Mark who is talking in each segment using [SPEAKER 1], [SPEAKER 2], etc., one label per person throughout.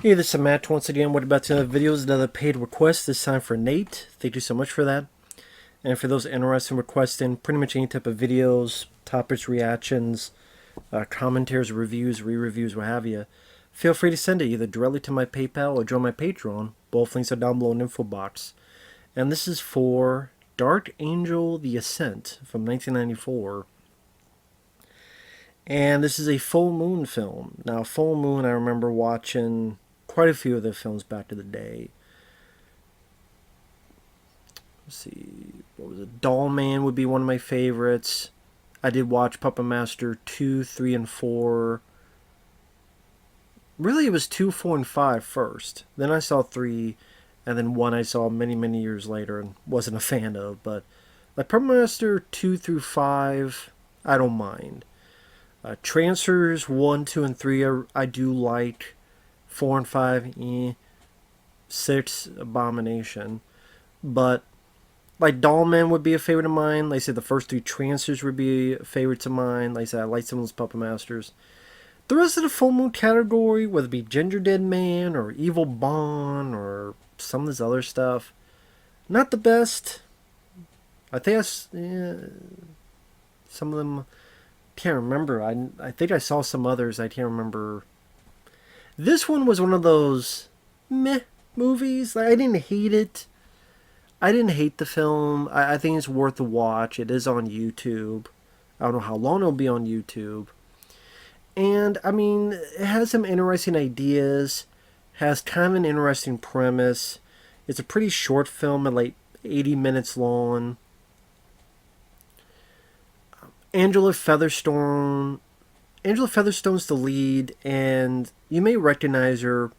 [SPEAKER 1] Hey, this is Matt once again. What about another videos? Another paid request. This time for Nate. Thank you so much for that. And for those interested in requesting pretty much any type of videos, topics, reactions, commentaries, reviews, re-reviews, what have you, feel free to send it either directly to my PayPal or join my Patreon. Both links are down below in the info box. And this is for Dark Angel: The Ascent from 1994. And this is a full moon film. Now, full moon, I remember watching quite a few of their films back in the day. Let's see, what was it? Doll Man would be one of my favorites. I did watch Puppet Master 2, 3, and 4. Really, it was 2, 4, and 5 first. Then I saw 3, and then 1 I saw many, many years later and wasn't a fan of. But like Puppet Master 2 through 5, I don't mind. Transfers 1, 2, and 3 I do like. 4 and 5, 6, abomination. But like Dollman would be a favorite of mine. Like I said, the first 3 Transfers would be favorites of mine. Like I said, I like some of those Puppet Masters. The rest of the full moon category, whether it be Ginger Dead Man or Evil Bond or some of this other stuff, not the best. I think some of them can't remember. I think I saw some others. I can't remember. This one was one of those meh movies. Like, I didn't hate it. I didn't hate the film. I think it's worth a watch. It is on YouTube. I don't know how long it'll be on YouTube. And, I mean, it has some interesting ideas. Has kind of an interesting premise. It's a pretty short film at like 80 minutes long. Angela Featherstone's the lead, and you may recognize her.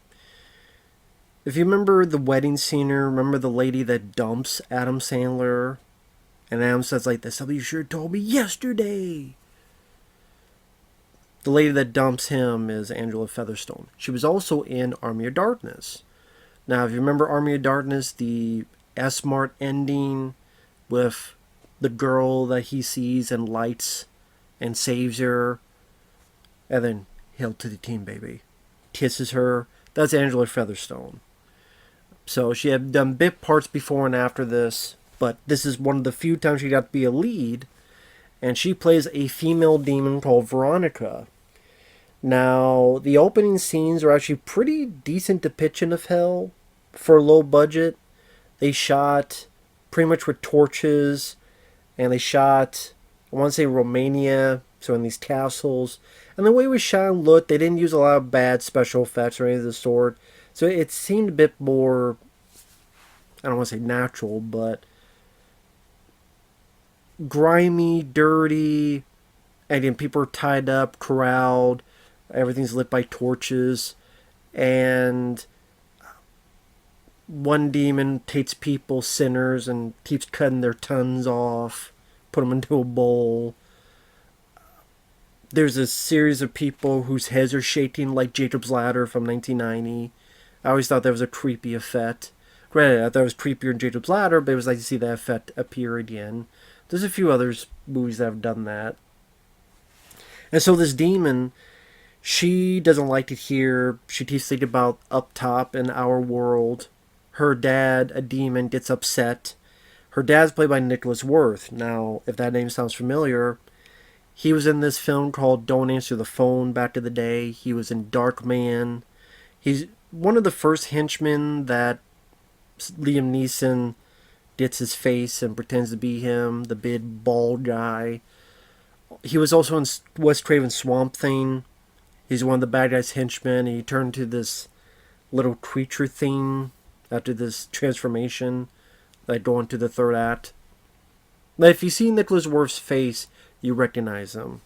[SPEAKER 1] If you remember the wedding scene, remember the lady that dumps Adam Sandler? And Adam says like this, "Somebody sure told me yesterday." The lady that dumps him is Angela Featherstone. She was also in Army of Darkness. Now, if you remember Army of Darkness, the S-Mart ending with the girl that he sees and lights and saves her, and then hail to the team, baby, kisses her. That's Angela Featherstone. So she had done bit parts before and after this, but this is one of the few times she got to be a lead, and she plays a female demon called Veronica. Now, the opening scenes are actually pretty decent depiction of hell for a low budget. They shot pretty much with torches, and they shot, I want to say, Romania, so in these castles. And the way it was shot and looked, they didn't use a lot of bad special effects or anything of the sort. So it seemed a bit more, I don't want to say natural, but grimy, dirty, and then people are tied up, corralled, everything's lit by torches, and one demon takes people, sinners, and keeps cutting their tongues off, put them into a bowl. There's a series of people whose heads are shaking like Jacob's Ladder from 1990. I always thought that was a creepy effect. Granted, I thought it was creepier in Jacob's Ladder, but it was nice to see that effect appear again. There's a few other movies that have done that. And so this demon, she doesn't like it here. She keeps thinking about up top in our world. Her dad, a demon, gets upset. Her dad's played by Nicholas Worth. Now, if that name sounds familiar, he was in this film called Don't Answer the Phone back in the day. He was in Dark Man. He's one of the first henchmen that Liam Neeson gets his face and pretends to be him, the big bald guy. He was also in Wes Craven's Swamp Thing. He's one of the bad guys' henchmen. He turned to this little creature thing after this transformation that go into the third act. Now, if you see Nicholas Worth's face, you recognize him.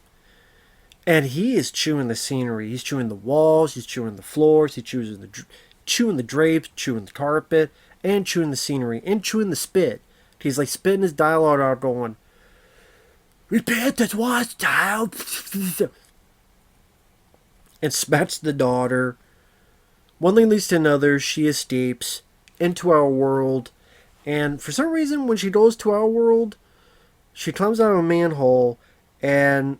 [SPEAKER 1] And he is chewing the scenery. He's chewing the walls, he's chewing the floors, he's chewing the drapes, chewing the carpet, and chewing the scenery, and chewing the spit. He's like spitting his dialogue out going, "Repentance was child," and smacks the daughter. One thing leads to another. She escapes into our world, and for some reason, when she goes to our world, she climbs out of a manhole, and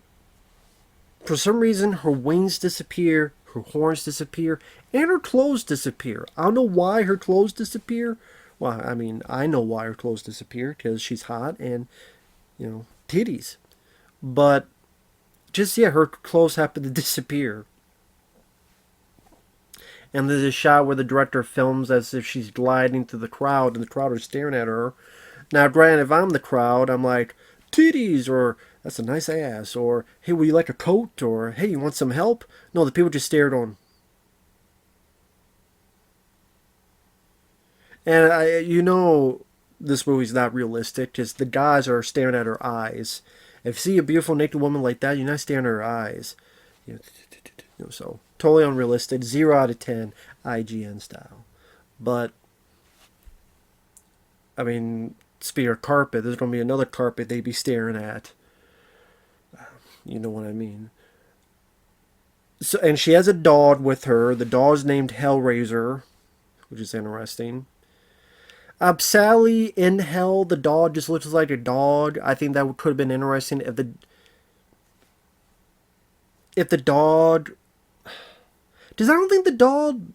[SPEAKER 1] for some reason, her wings disappear, her horns disappear, and her clothes disappear. I don't know why her clothes disappear. Well, I mean, I know why her clothes disappear, because she's hot and, titties. But just, yeah, her clothes happen to disappear. And there's a shot where the director films as if she's gliding through the crowd, and the crowd are staring at her. Now, granted, if I'm the crowd, I'm like, titties, or that's a nice ass, or hey, would you like a coat, or hey, you want some help? No, the people just stared on. And this movie's not realistic because the guys are staring at her eyes. If you see a beautiful naked woman like that, you're not staring at her eyes. So totally unrealistic. 0 out of 10, IGN style. But I mean, speaking of carpet, there's gonna be another carpet they'd be staring at. You know what I mean? So, and she has a dog with her. The dog's named Hellraiser, which is interesting. Sally in Hell, the dog just looks like a dog. I think that could have been interesting if the dog. Does I don't think the dog.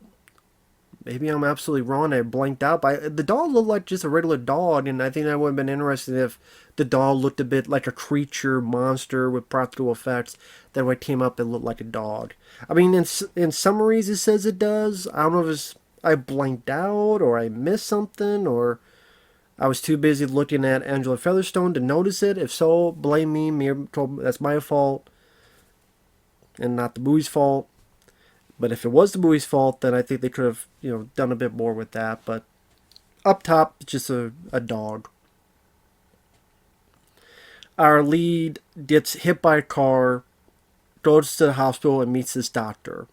[SPEAKER 1] Maybe I'm absolutely wrong. I blanked out. But the dog looked like just a regular dog, and I think that would have been interesting if the dog looked a bit like a creature monster with practical effects. That when it came up, it looked like a dog. I mean, in summaries, it says it does. I don't know if it's I blanked out or I missed something or I was too busy looking at Angela Featherstone to notice it. If so, blame me. That's my fault and not the movie's fault. But if it was the movie's fault, then I think they could have, done a bit more with that. But up top, it's just a dog. Our lead gets hit by a car, goes to the hospital, and meets this doctor.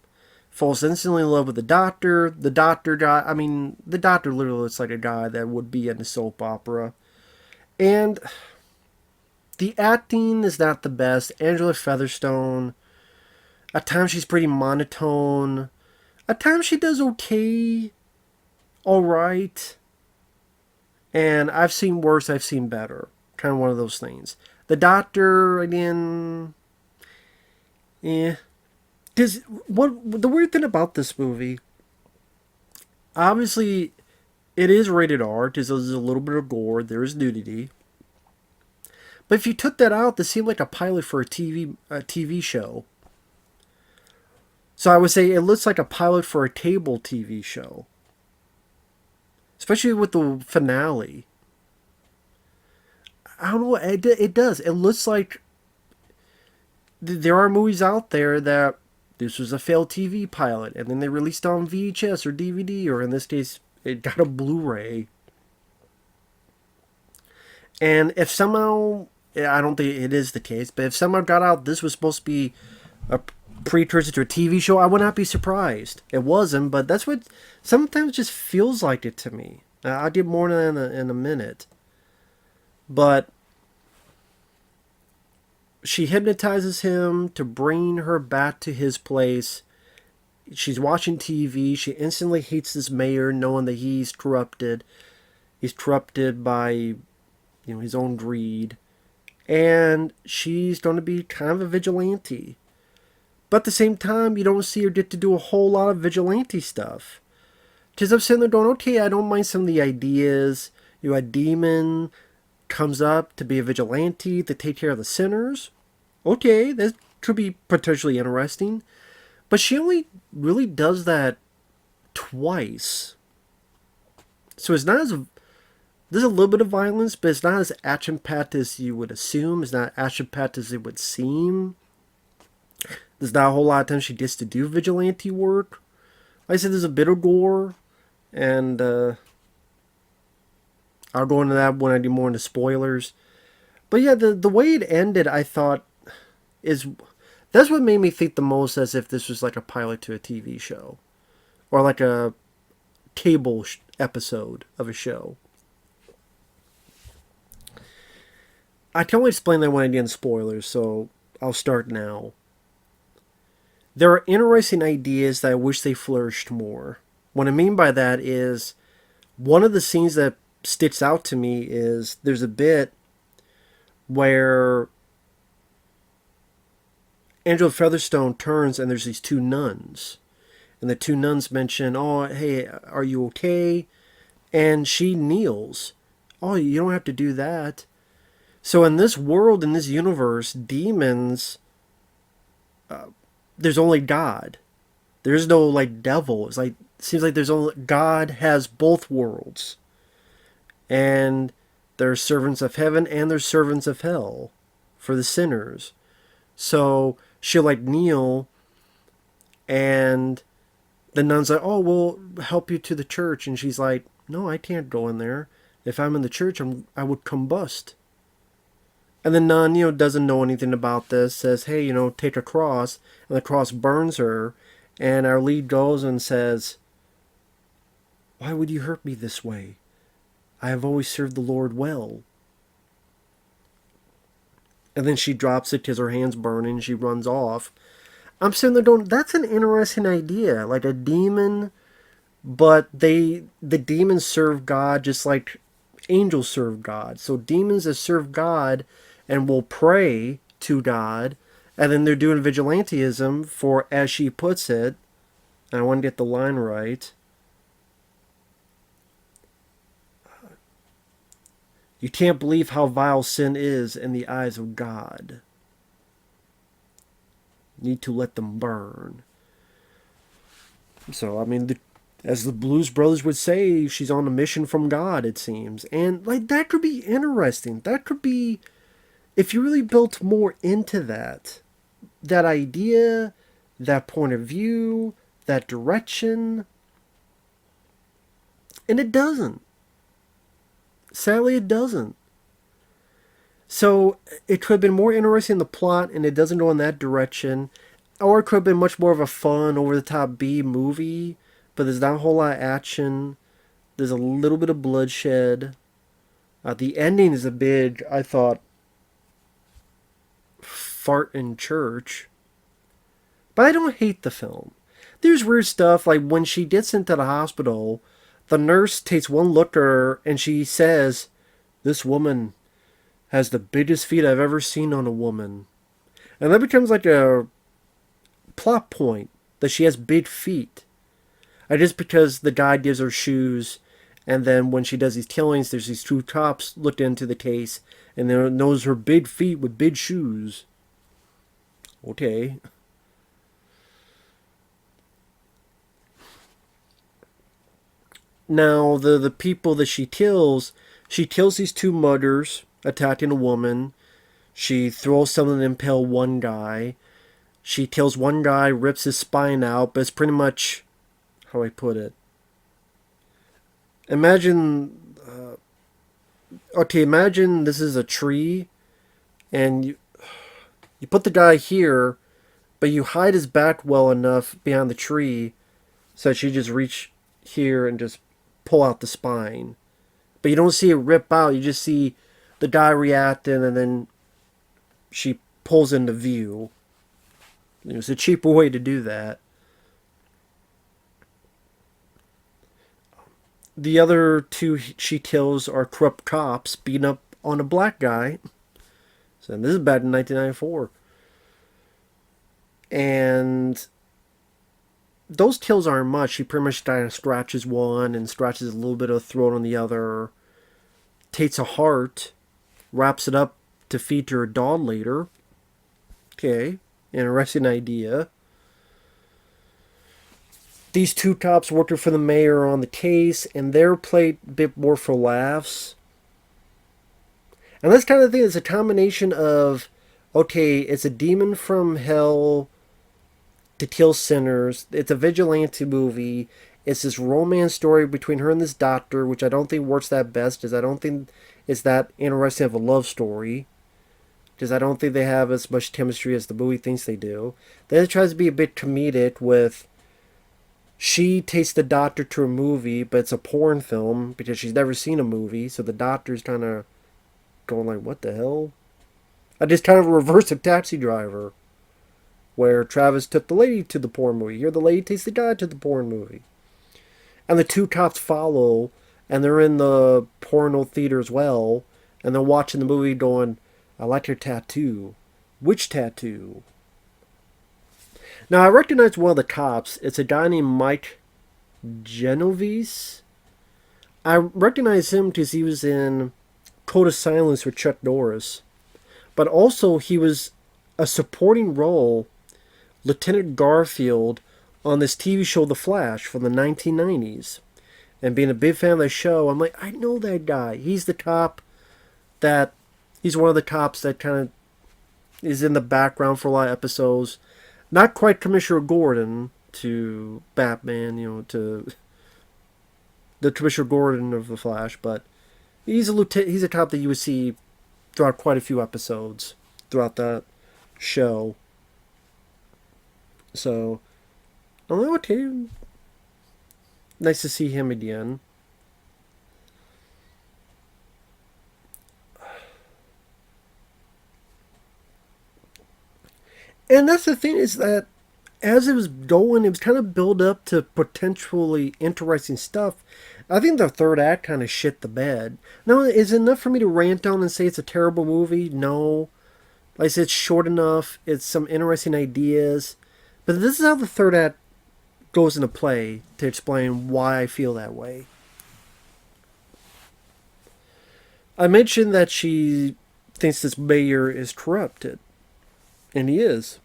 [SPEAKER 1] Falls instantly in love with the doctor. The doctor literally looks like a guy that would be in a soap opera. And the acting is not the best. Angela Featherstone, at times she's pretty monotone. At times she does okay. Alright. And I've seen worse, I've seen better. Kind of one of those things. The doctor, again, Because the weird thing about this movie, obviously, it is rated R. There's a little bit of gore. There is nudity. But if you took that out, this seemed like a pilot for a TV show. So I would say it looks like a pilot for a cable TV show, especially with the finale. I don't know. It does. It looks like there are movies out there that this was a failed TV pilot, and then they released it on VHS or DVD, or in this case, it got a Blu-ray. And if somehow, I don't think it is the case, but if somehow got out, this was supposed to be a precursor to a TV show, I would not be surprised. It wasn't, but that's what sometimes just feels like it to me. I'll get more than in a minute. But she hypnotizes him to bring her back to his place. She's watching TV. She instantly hates this mayor, knowing that he's corrupted. He's corrupted by, his own greed. And she's going to be kind of a vigilante. But at the same time, you don't see her get to do a whole lot of vigilante stuff. Because I'm sitting there going, okay, I don't mind some of the ideas. A demon comes up to be a vigilante to take care of the sinners. Okay, that could be potentially interesting. But she only really does that twice. So it's not as... There's a little bit of violence, but it's not as action-packed as you would assume. It's not action-packed as it would seem. There's not a whole lot of time she gets to do vigilante work. Like I said, there's a bit of gore. And I'll go into that when I do more into spoilers. But yeah, the way it ended, I thought, that's what made me think the most as if this was like a pilot to a TV show. Or like a cable episode of a show. I can only explain that when I get in spoilers, so I'll start now. There are interesting ideas that I wish they flourished more. What I mean by that is, one of the scenes that sticks out to me is there's a bit where Angela Featherstone turns and there's these two nuns. And the two nuns mention, oh, hey, are you okay? And she kneels. Oh, you don't have to do that. So in this world, in this universe, demons, there's only God. There's no like devil. It's like it seems like there's only God has both worlds, and there's servants of heaven and there's servants of hell for the sinners. So she'll like kneel, and the nun's like, "Oh, we'll help you to the church," and she's like, "No, I can't go in there. If I'm in the church, I would combust." And the nun, doesn't know anything about this, says, hey, take a cross. And the cross burns her. And our lead goes and says, why would you hurt me this way? I have always served the Lord well. And then she drops it because her hand's burning. She runs off. I'm sitting there going, that's an interesting idea. Like a demon, but the demons serve God just like angels serve God. So demons that serve God and will pray to God, and then they're doing vigilantism for, as she puts it, and I want to get the line right, you can't believe how vile sin is in the eyes of God. You need to let them burn. So, I mean, as the Blues Brothers would say, she's on a mission from God, it seems. And, like, that could be interesting. That could be, if you really built more into that idea, that point of view, that direction. And it doesn't. Sadly, it doesn't. So it could have been more interesting in the plot, and it doesn't go in that direction. Or it could have been much more of a fun, over-the-top B movie, but there's not a whole lot of action. There's a little bit of bloodshed. The ending is a big, I thought, fart in church. But I don't hate the film. There's weird stuff, like when she gets into the hospital, the nurse takes one look at her and she says, this woman has the biggest feet I've ever seen on a woman. And that becomes like a plot point, that she has big feet. Just because the guy gives her shoes, and then when she does these killings, there's these two cops looked into the case, and they knows her big feet with big shoes. Okay. Now, the people that she kills these two muggers attacking a woman. She throws something to impale one guy. She kills one guy, rips his spine out, but it's pretty much, how do I put it? Imagine this is a tree, and you put the guy here, but you hide his back well enough behind the tree so that you just reach here and just pull out the spine. But you don't see it rip out, you just see the guy reacting, and then she pulls into view. It's a cheaper way to do that. The other two she kills are corrupt cops beating up on a black guy. So this is back in 1994. And those kills aren't much. She pretty much kind of scratches one and scratches a little bit of throat on the other. Takes a heart, wraps it up to feed to her dog later. Okay, interesting idea. These two cops working for the mayor on the case, and they're played a bit more for laughs. And this kind of thing is a combination of, okay, it's a demon from hell to kill sinners. It's a vigilante movie. It's this romance story between her and this doctor, which I don't think works that best, because I don't think it's that interesting of a love story. Because I don't think they have as much chemistry as the movie thinks they do. Then it tries to be a bit comedic with, she takes the doctor to a movie, but it's a porn film because she's never seen a movie, so the doctor's kind of going like, what the hell? I just kind of reverse of Taxi Driver, where Travis took the lady to the porn movie. Here the lady takes the guy to the porn movie. And the two cops follow, and they're in the porno theater as well, and they're watching the movie going, I like your tattoo. Which tattoo? Now, I recognize one of the cops. It's a guy named Mike Genovese. I recognize him because he was in Code of Silence with Chuck Norris. But also, he was a supporting role, Lieutenant Garfield, on this TV show The Flash from the 1990s. And being a big fan of the show, I'm like, I know that guy. He's the cop that... He's one of the cops that kind of is in the background for a lot of episodes. Not quite Commissioner Gordon to Batman, to the Commissioner Gordon of The Flash, but he's a lieutenant. He's a cop that you would see throughout quite a few episodes throughout that show. So, I'm like, okay, nice to see him again. And that's the thing, is that as it was going, it was kind of built up to potentially interesting stuff. I think the third act kind of shit the bed. Now, is it enough for me to rant on and say it's a terrible movie? No. Like I said, it's short enough. It's some interesting ideas. But this is how the third act goes into play to explain why I feel that way. I mentioned that she thinks this mayor is corrupted. And he is.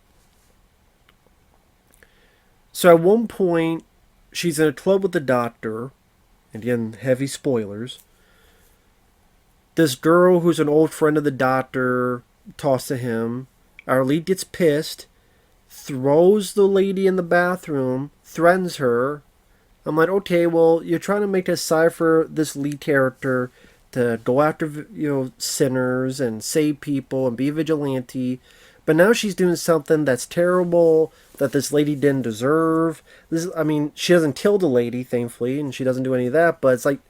[SPEAKER 1] So at one point, she's in a club with the doctor. And again, heavy spoilers. This girl who's an old friend of the doctor talks to him. Our lead gets pissed. Throws the lady in the bathroom. Threatens her. I'm like, okay, well, you're trying to make us cipher this lead character to go after, sinners and save people and be a vigilante. But now she's doing something that's terrible, that this lady didn't deserve. She doesn't kill the lady, thankfully, and she doesn't do any of that, but it's like,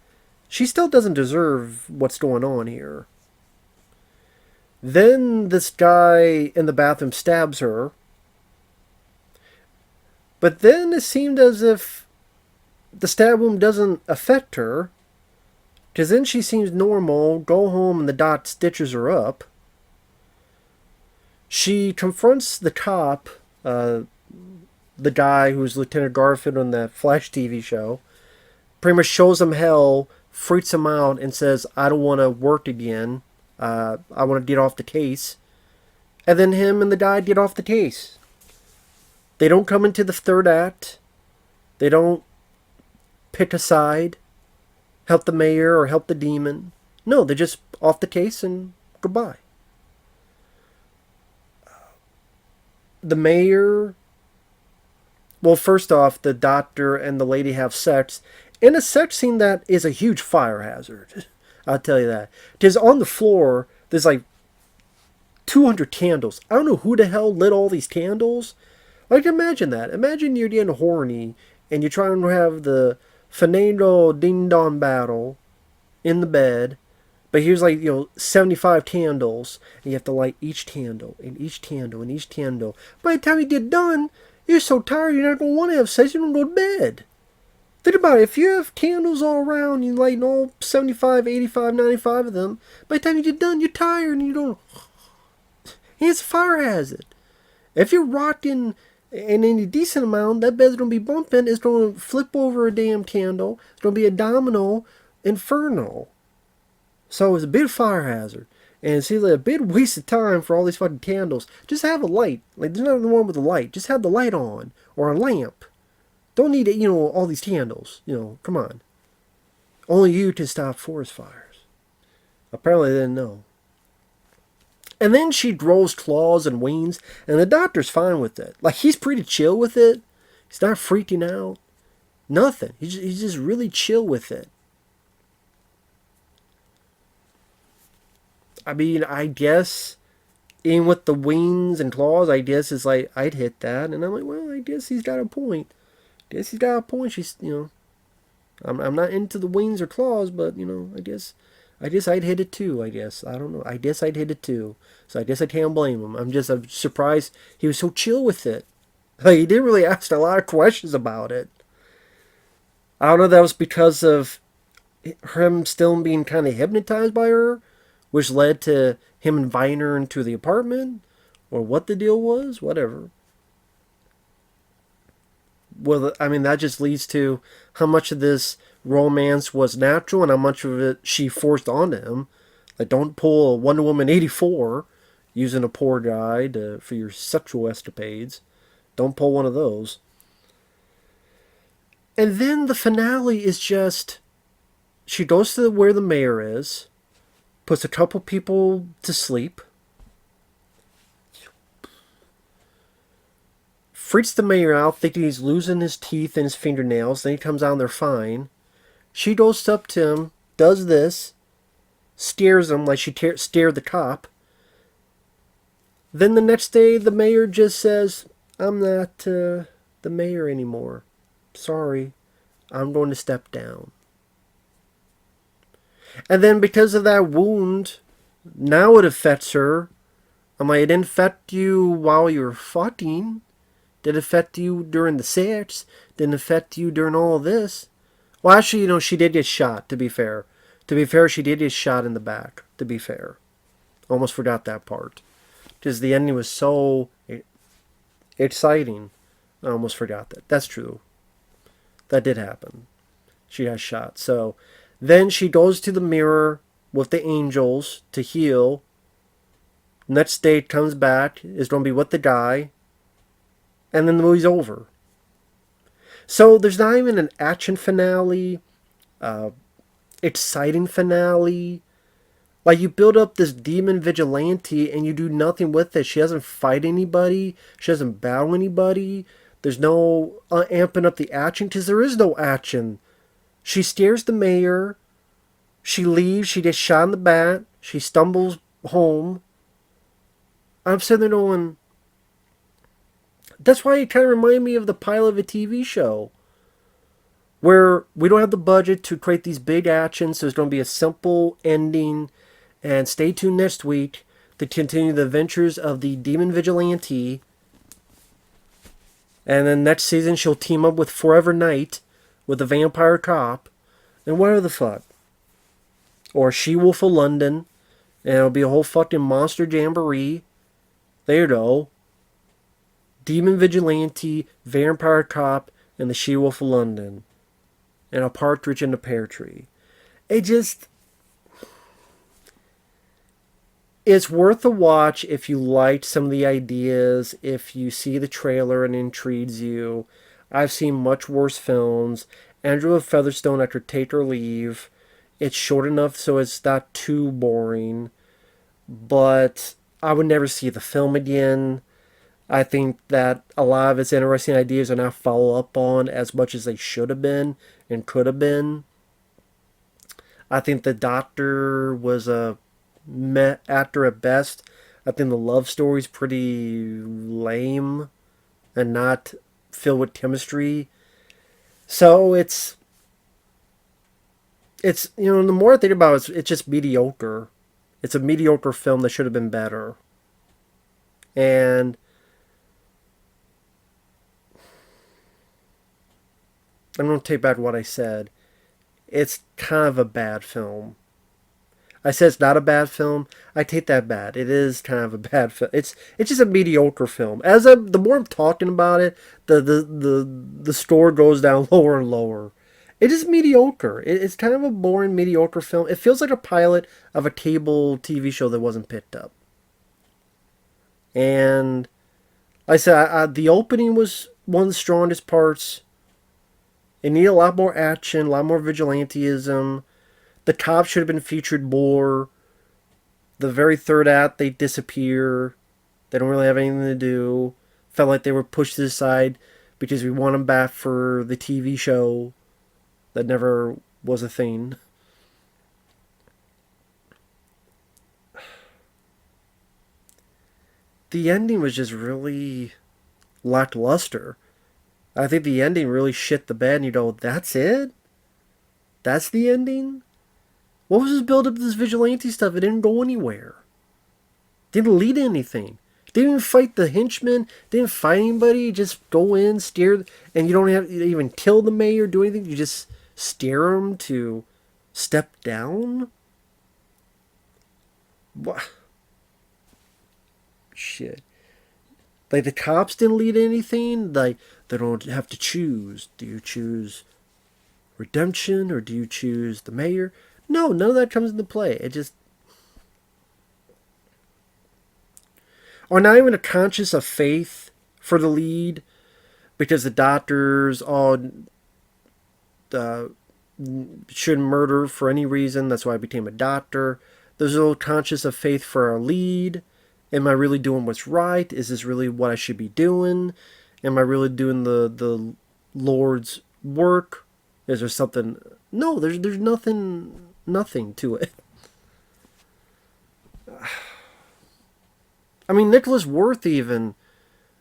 [SPEAKER 1] she still doesn't deserve what's going on here. Then this guy in the bathroom stabs her. But then it seemed as if the stab wound doesn't affect her. Because then she seems normal, go home, and the doc stitches her up. She confronts the cop, the guy who's Lieutenant Garfield on the Flash TV show. Pretty much shows him hell, freaks him out, and says, I don't want to work again. I want to get off the case. And then him and the guy get off the case. They don't come into the third act. They don't pick a side, help the mayor or help the demon. No, they're just off the case and goodbye. The mayor... Well, first off, the doctor and the lady have sex in a sex scene that is a huge fire hazard. I'll tell you that. Because on the floor, there's like 200 candles. I don't know who the hell lit all these candles. Like, imagine that. Imagine you're getting horny and you're trying to have the Fernando Ding Dong battle in the bed. But here's 75 candles. And you have to light each candle and each candle and each candle. By the time you get done, you're so tired you're not going to want to have sex. You're going to go to bed. Think about it. If you have candles all around, you light all 75, 85, 95 of them. By the time you get done, you're tired and you don't... And it's a fire hazard. If you're rocking in any decent amount, that bed's going to be bumping. It's going to flip over a damn candle. It's going to be a domino inferno. So it's a big fire hazard. And it's either a big waste of time for all these fucking candles. Just have a light. Like, there's nothing wrong with a light. Just have the light on. Or a lamp. Don't need, all these candles. Come on. Only you can stop forest fires. Apparently they didn't know. And then she grows claws and wings. And the doctor's fine with it. Like, he's pretty chill with it. He's not freaking out. Nothing. He's just really chill with it. I guess, in with the wings and claws, I guess it's like, I'd hit that. And I'm like, well, I guess he's got a point. She's, I'm not into the wings or claws, but, I guess I'd hit it too, I guess. I don't know. I guess I'd hit it too. So I guess I can't blame him. I'm surprised he was so chill with it. Like, he didn't really ask a lot of questions about it. I don't know if that was because of him still being kind of hypnotized by her, which led to him inviting her into the apartment, or what the deal was, whatever. well, I mean, that just leads to how much of this romance was natural and how much of it she forced onto him. Like, don't pull a Wonder Woman 84 using a poor guy for your sexual escapades. Don't pull one of those. And then the finale is just she goes to where the mayor is, puts a couple people to sleep, freaks the mayor out, thinking he's losing his teeth and his fingernails. Then he comes out and they're fine. She goes up to him, does this, scares him like she scared the cop. Then the next day, the mayor just says, I'm not the mayor anymore. Sorry, I'm going to step down. And then because of that wound, now it affects her. I'm like, it didn't affect you while you were fucking. Did it affect you during the sex? Didn't affect you during all of this? Well, actually, she did get shot, to be fair. To be fair, she did get shot in the back, to be fair. Almost forgot that part. Because the ending was so exciting. I almost forgot that. That's true. That did happen. She got shot. So then she goes to the mirror with the angels to heal. Next day comes back, is going to be with the guy. And then the movie's over. So there's not even an action finale, exciting finale. Like, you build up this demon vigilante and you do nothing with it. She doesn't fight anybody. She doesn't battle anybody. There's no amping up the action because there is no action. She scares the mayor. She leaves. She gets shot in the back. She stumbles home. I'm sitting there going, that's why it kind of reminded me of the pilot of a TV show. Where we don't have the budget to create these big actions. So there's going to be a simple ending. And stay tuned next week to continue the adventures of the Demon Vigilante. And then next season she'll team up with Forever Knight with the Vampire Cop. And whatever the fuck. Or She-Wolf of London. And it'll be a whole fucking monster jamboree. There you go. Demon Vigilante, Vampire Cop, and the She-Wolf of London. And a partridge in a pear tree. It just... It's worth a watch if you liked some of the ideas, if you see the trailer and it intrigues you. I've seen much worse films. Andrew Featherstone after Take or Leave. It's short enough so it's not too boring. But I would never see the film again. I think that a lot of its interesting ideas are not followed up on as much as they should have been and could have been. I think the Doctor was a actor at best. I think the love story's pretty lame and not filled with chemistry. So it's the more I think about it, it's just mediocre. It's a mediocre film that should have been better. And I'm going to take back what I said. It's kind of a bad film. I said it's not a bad film. I take that bad. It is kind of a bad film. It's just a mediocre film. The more I'm talking about it, the score goes down lower and lower. It is mediocre. It's kind of a boring, mediocre film. It feels like a pilot of a cable TV show that wasn't picked up. And like I said, the opening was one of the strongest parts. It needed a lot more action, a lot more vigilantism. The cops should have been featured more. The very third act, they disappear. They don't really have anything to do. Felt like they were pushed to the side because we want them back for the TV show that never was a thing. The ending was just really lackluster. I think the ending really shit the bed, and you go, that's it? That's the ending? What was this build up to this vigilante stuff? It didn't go anywhere. Didn't lead to anything. Didn't fight the henchmen. Didn't fight anybody. Just go in, steer, and you don't have to even kill the mayor, do anything. You just steer him to step down. What? Shit. Like, the cops didn't lead anything. Like, They don't have to choose. Do you choose redemption or do you choose the mayor? No, none of that comes into play. It just... Or not even a conscience of faith for the lead, because the doctors all shouldn't murder for any reason. That's why I became a doctor. There's a little conscience of faith for our lead. Am I really doing what's right? Is this really what I should be doing? Am I really doing the Lord's work? Is there something? No, there's nothing to it. I mean, Nicholas Worth even,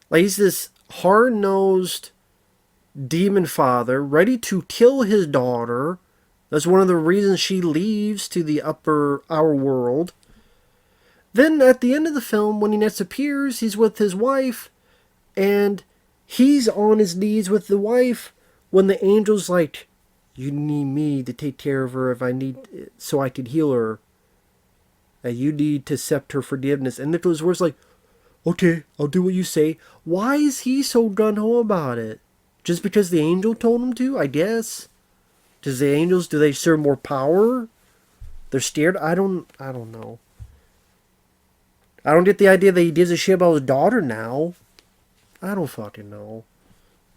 [SPEAKER 1] like, he's this hard-nosed demon father ready to kill his daughter. That's one of the reasons she leaves to the our world. Then at the end of the film, when he next appears, he's with his wife, and he's on his knees with the wife when the angel's like, you need me to take care of her if I need, so I could heal her. You need to accept her forgiveness. And Nicholas Worth's like, okay, I'll do what you say. Why is he so gung-ho about it? Just because the angel told him to, I guess? Does the angels, do they serve more power? They're scared? I don't know. I don't get the idea that he gives a shit about his daughter now. I don't fucking know.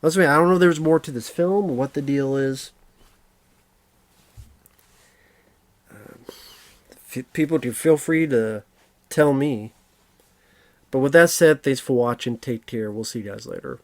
[SPEAKER 1] That's me. I don't know if there's more to this film or what the deal is. People can feel free to tell me. But with that said, thanks for watching. Take care. We'll see you guys later.